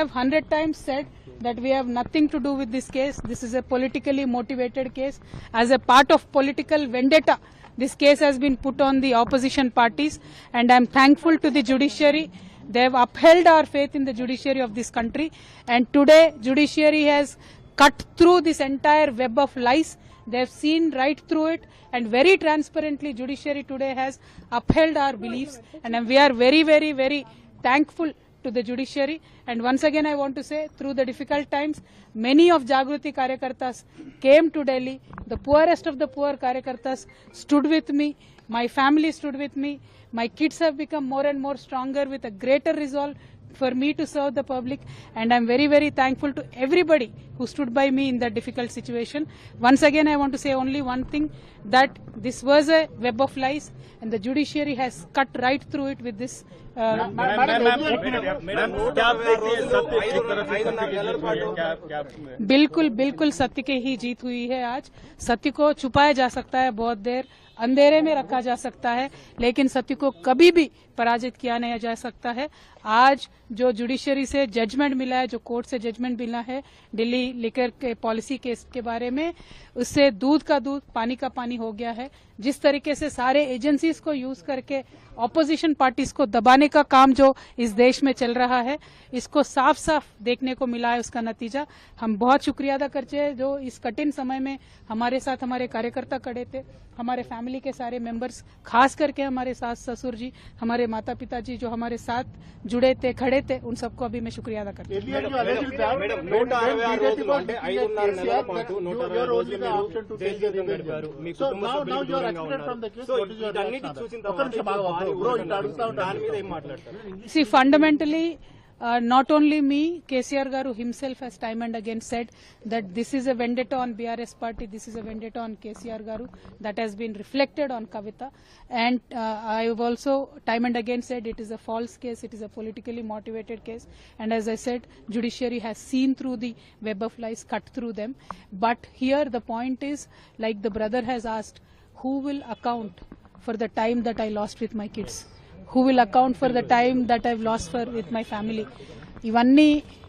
have 100 times said that we have nothing to do with this case. This is a politically motivated case. As a part of political vendetta, this case has been put on the opposition parties, and I am thankful to the judiciary. They have upheld our faith in the judiciary of this country, and today judiciary has cut through this entire web of lies. They have seen right through it, and very transparently judiciary today has upheld our beliefs, and we are very, very, very thankful to the judiciary. And once again I want to say, through the difficult times, many of Jagruti Karyakartas came to Delhi. The poorest of the poor Karyakartas stood with me. My family stood with me. My kids have become more and more stronger with a greater resolve for me to serve the public, and I'm very, very thankful to everybody who stood by me in that difficult situation. Once again I want to say only one thing, that this was a web of lies, and the judiciary has cut right through it with this. बिल्कुल बिल्कुल सत्य की ही जीत हुई है। आज सत्य को छुपाया जा सकता है, बहुत देर अंधेरे में रखा जा सकता है, लेकिन सत्य को कभी भी पराजित किया नहीं जा सकता है। आज जो जुडिशरी से जजमेंट मिला है, जो कोर्ट से जजमेंट मिला है दिल्ली लिकर के पॉलिसी केस के बारे में, उससे दूध का दूध पानी का पानी हो गया है। जिस तरीके से सारे एजेंसीज को यूज करके ऑपोजिशन पार्टीज को दबाने का काम जो इस देश में चल रहा है, इसको साफ साफ देखने को मिला है। उसका नतीजा हम बहुत शुक्रिया अदा करते हैं, जो इस कठिन समय में हमारे साथ हमारे कार्यकर्ता खड़े थे, हमारे फैमिली के सारे मेंबर्स, खास करके हमारे सास ससुर जी, हमारे माता पिता जी जो हमारे साथ जुड़े थे, खड़े थे, उन सबको अभी मैं शुक्रिया अदा करती हूँ। See, fundamentally, not only me, KCR Garu himself has time and again said that this is a vendetta on BRS party, this is a vendetta on KCR Garu, that has been reflected on Kavita. And I have also time and again said it is a false case, it is a politically motivated case. And as I said, judiciary has seen through the web of lies, cut through them. But here the point is, like the brother has asked, who will account for the time that I lost with my kids? Who will account for the time that I've lost with my family? Ivanni